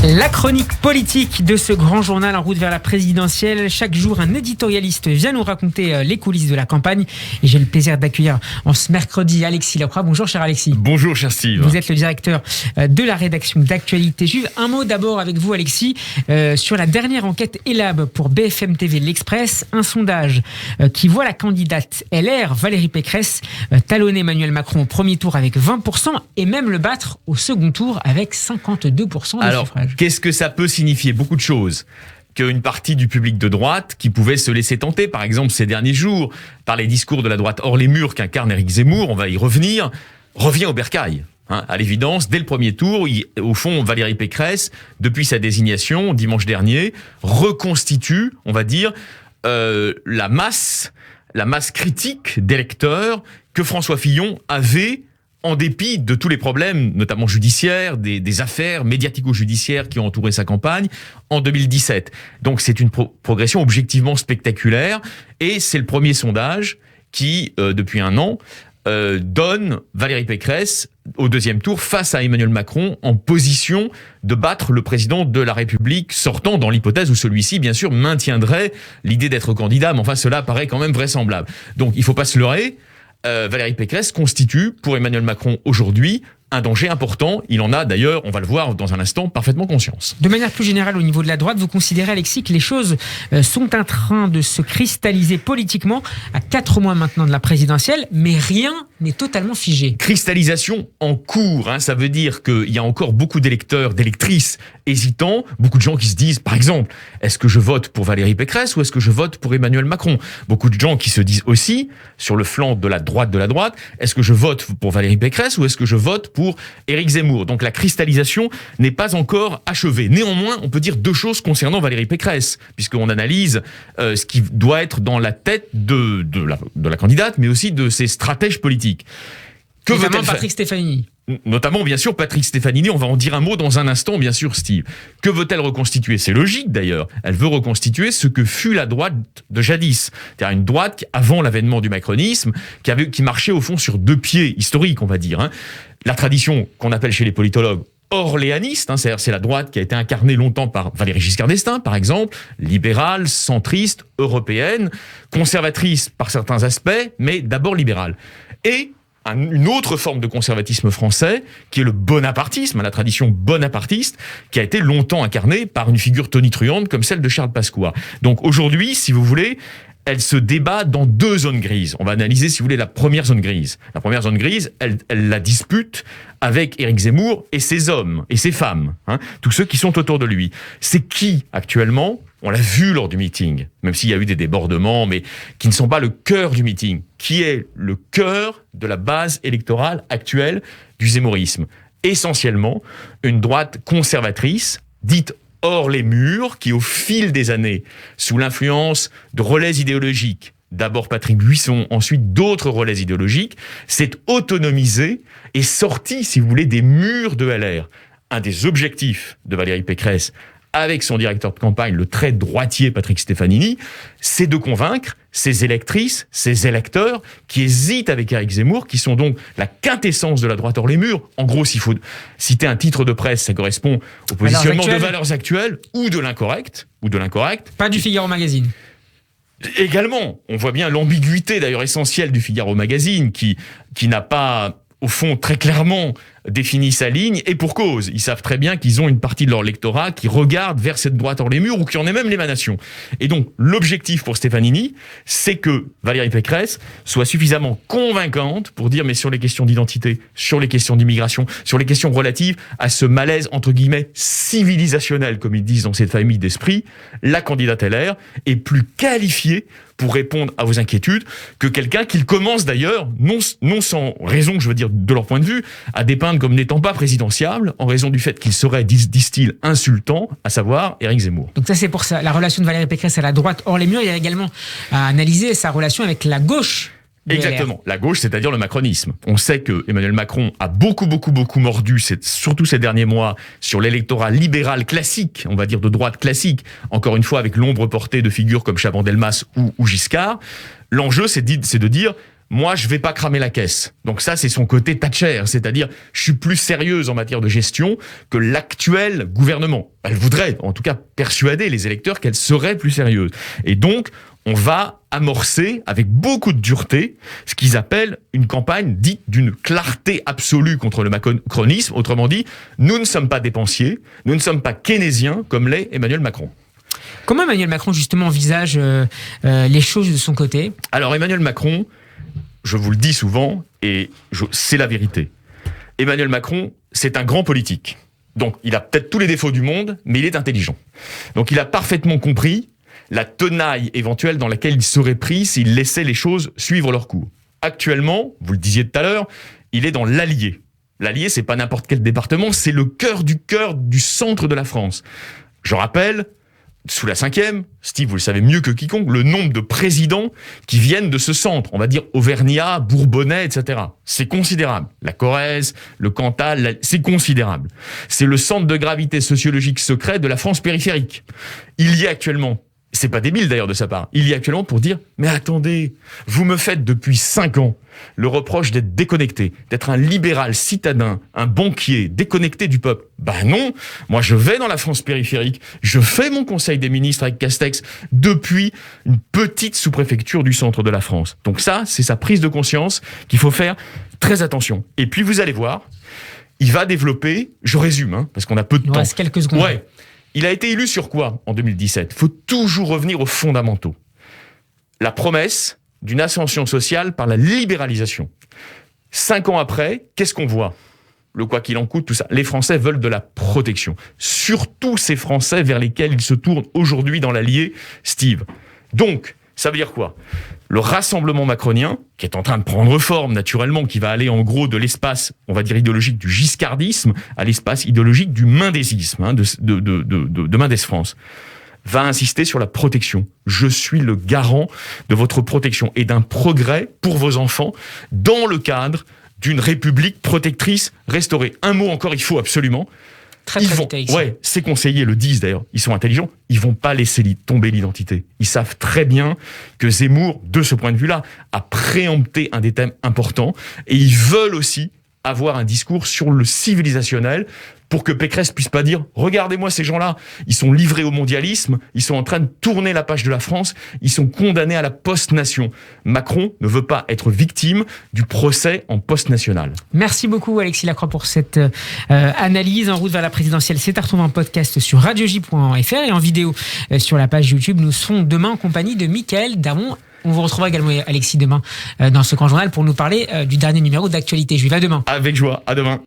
La chronique politique de ce grand journal en route vers la présidentielle. Chaque jour, un éditorialiste vient nous raconter les coulisses de la campagne. Et j'ai le plaisir d'accueillir en ce mercredi Alexis Lacroix. Bonjour cher Alexis. Bonjour cher Steve. Vous êtes le directeur de la rédaction d'Actualité Juive. Un mot d'abord avec vous Alexis sur la dernière enquête Elab pour BFM TV L'Express. Un sondage qui voit la candidate LR Valérie Pécresse talonner Emmanuel Macron au premier tour avec 20% et même le battre au second tour avec 52% des suffrages. Qu'est-ce que ça peut signifier ? Beaucoup de choses. Qu'une partie du public de droite qui pouvait se laisser tenter, par exemple ces derniers jours, par les discours de la droite hors les murs qu'incarne Éric Zemmour, on va y revenir, revient au bercail. À l'évidence, dès le premier tour, au fond, Valérie Pécresse, depuis sa désignation dimanche dernier, reconstitue, on va dire, la masse critique d'électeurs que François Fillon avait, en dépit de tous les problèmes, notamment judiciaires, des affaires médiatico-judiciaires qui ont entouré sa campagne, en 2017. Donc c'est une progression objectivement spectaculaire, et c'est le premier sondage qui, depuis un an, donne Valérie Pécresse au deuxième tour face à Emmanuel Macron en position de battre le président de la République sortant, dans l'hypothèse où celui-ci, bien sûr, maintiendrait l'idée d'être candidat, mais enfin cela paraît quand même vraisemblable. Donc il ne faut pas se leurrer. Valérie Pécresse constitue pour Emmanuel Macron aujourd'hui un danger important. Il en a d'ailleurs, on va le voir dans un instant, parfaitement conscience. De manière plus générale, au niveau de la droite, vous considérez, Alexis, que les choses sont en train de se cristalliser politiquement à 4 mois maintenant de la présidentielle, mais rien n'est totalement figé. Cristallisation en cours, ça veut dire qu'il y a encore beaucoup d'électeurs, d'électrices hésitants, beaucoup de gens qui se disent, par exemple, est-ce que je vote pour Valérie Pécresse ou est-ce que je vote pour Emmanuel Macron ? Beaucoup de gens qui se disent aussi, sur le flanc de la droite, est-ce que je vote pour Valérie Pécresse ou est-ce que je vote pour Éric Zemmour ? Donc la cristallisation n'est pas encore achevée. Néanmoins, on peut dire deux choses concernant Valérie Pécresse, puisqu'on analyse ce qui doit être dans la tête de la candidate, mais aussi de ses stratèges politiques. Que notamment Patrick Stefanini. Notamment, bien sûr, Patrick Stefanini, on va en dire un mot dans un instant, bien sûr, Steve. Que veut-elle reconstituer ? C'est logique, d'ailleurs. Elle veut reconstituer ce que fut la droite de jadis. C'est-à-dire une droite qui, avant l'avènement du macronisme, qui marchait, au fond, sur deux pieds historiques, on va dire. La tradition qu'on appelle chez les politologues orléaniste, c'est-à-dire c'est la droite qui a été incarnée longtemps par Valéry Giscard d'Estaing, par exemple, libérale, centriste, européenne, conservatrice par certains aspects, mais d'abord libérale. Et une autre forme de conservatisme français, qui est le bonapartisme, la tradition bonapartiste, qui a été longtemps incarnée par une figure tonitruante comme celle de Charles Pasqua. Donc aujourd'hui, si vous voulez, elle se débat dans deux zones grises. On va analyser, si vous voulez, la première zone grise. La première zone grise, elle la dispute avec Éric Zemmour et ses hommes et ses femmes, tous ceux qui sont autour de lui. C'est qui, actuellement ? On l'a vu lors du meeting, même s'il y a eu des débordements, mais qui ne sont pas le cœur du meeting, qui est le cœur de la base électorale actuelle du zemmourisme. Essentiellement, une droite conservatrice, dite hors les murs, qui au fil des années, sous l'influence de relais idéologiques, d'abord Patrick Buisson, ensuite d'autres relais idéologiques, s'est autonomisée et sortie, si vous voulez, des murs de LR. Un des objectifs de Valérie Pécresse, avec son directeur de campagne, le très droitier Patrick Stefanini, c'est de convaincre ces électrices, ces électeurs qui hésitent avec Éric Zemmour, qui sont donc la quintessence de la droite hors les murs. En gros, s'il faut citer un titre de presse, ça correspond au positionnement de valeurs actuelles ou de l'incorrect. Pas du Figaro Magazine. Également, on voit bien l'ambiguïté d'ailleurs essentielle du Figaro Magazine, qui n'a pas, au fond, très clairement défini sa ligne, et pour cause. Ils savent très bien qu'ils ont une partie de leur lectorat qui regarde vers cette droite hors les murs, ou qui en est même l'émanation. Et donc, l'objectif pour Stefanini, c'est que Valérie Pécresse soit suffisamment convaincante pour dire, mais sur les questions d'identité, sur les questions d'immigration, sur les questions relatives à ce malaise, entre guillemets, civilisationnel, comme ils disent dans cette famille d'esprit, la candidate LR est plus qualifiée pour répondre à vos inquiétudes que quelqu'un qu'ils commencent d'ailleurs, non sans raison, je veux dire, de leur point de vue, à dépeindre comme n'étant pas présidentiable en raison du fait qu'il serait, disent-ils, insultant, à savoir Éric Zemmour. Donc ça, c'est pour ça. La relation de Valérie Pécresse à la droite hors les murs. Il y a également à analyser sa relation avec la gauche. Exactement. La gauche, c'est-à-dire le macronisme. On sait que Emmanuel Macron a beaucoup mordu, surtout ces derniers mois, sur l'électorat libéral classique, on va dire de droite classique, encore une fois avec l'ombre portée de figures comme Chaban-Delmas ou Giscard. L'enjeu, c'est de dire, moi, je vais pas cramer la caisse. Donc ça, c'est son côté Thatcher, c'est-à-dire, je suis plus sérieuse en matière de gestion que l'actuel gouvernement. Elle voudrait, en tout cas, persuader les électeurs qu'elle serait plus sérieuse. Et donc, on va amorcer, avec beaucoup de dureté, ce qu'ils appellent une campagne dite d'une clarté absolue contre le macronisme. Autrement dit, nous ne sommes pas dépensiers, nous ne sommes pas keynésiens, comme l'est Emmanuel Macron. Comment Emmanuel Macron, justement, envisage les choses de son côté ? Alors, Emmanuel Macron, je vous le dis souvent, et c'est la vérité. Emmanuel Macron, c'est un grand politique. Donc, il a peut-être tous les défauts du monde, mais il est intelligent. Donc, il a parfaitement compris la tenaille éventuelle dans laquelle il serait pris s'il laissait les choses suivre leur cours. Actuellement, vous le disiez tout à l'heure, il est dans l'Allier. L'Allier, c'est pas n'importe quel département, c'est le cœur du centre de la France. Je rappelle, sous la 5e, Steve, vous le savez mieux que quiconque, le nombre de présidents qui viennent de ce centre, on va dire Auvergnat, Bourbonnais, etc. C'est considérable. La Corrèze, le Cantal, c'est considérable. C'est le centre de gravité sociologique secret de la France périphérique. Il y a actuellement, c'est pas débile d'ailleurs de sa part, il y a actuellement pour dire « Mais attendez, vous me faites depuis 5 ans le reproche d'être déconnecté, d'être un libéral citadin, un banquier déconnecté du peuple. Ben non, moi je vais dans la France périphérique, je fais mon conseil des ministres avec Castex depuis une petite sous-préfecture du centre de la France. Donc ça, c'est sa prise de conscience qu'il faut faire très attention. Et puis vous allez voir, il va développer, je résume, parce qu'on a peu de temps. Il reste quelques secondes. Ouais. Il a été élu sur quoi en 2017 ? Il faut toujours revenir aux fondamentaux. La promesse d'une ascension sociale par la libéralisation. 5 ans après, qu'est-ce qu'on voit ? Le quoi qu'il en coûte, tout ça. Les Français veulent de la protection. Surtout ces Français vers lesquels ils se tournent aujourd'hui dans l'Allier, Steve. Donc, ça veut dire quoi ? Le rassemblement macronien, qui est en train de prendre forme naturellement, qui va aller en gros de l'espace, on va dire idéologique du giscardisme, à l'espace idéologique du mendésisme, de Mendès France, va insister sur la protection. Je suis le garant de votre protection et d'un progrès pour vos enfants dans le cadre d'une république protectrice restaurée. Un mot encore, il faut absolument. Très vite, Alexis. Ouais, ces conseillers le disent d'ailleurs, ils sont intelligents, ils vont pas laisser tomber l'identité. Ils savent très bien que Zemmour, de ce point de vue-là, a préempté un des thèmes importants et ils veulent aussi avoir un discours sur le civilisationnel pour que Pécresse puisse pas dire « Regardez-moi ces gens-là, ils sont livrés au mondialisme, ils sont en train de tourner la page de la France, ils sont condamnés à la post-nation. » Macron ne veut pas être victime du procès en post-national. Merci beaucoup Alexis Lacroix pour cette analyse. En route vers la présidentielle, c'est à retrouver en podcast sur radioj.fr et en vidéo sur la page YouTube. Nous serons demain en compagnie de Mickaël Darmon. On vous retrouvera également, Alexis, demain dans ce grand journal pour nous parler du dernier numéro d'Actualité Juive. À demain. Avec joie, à demain.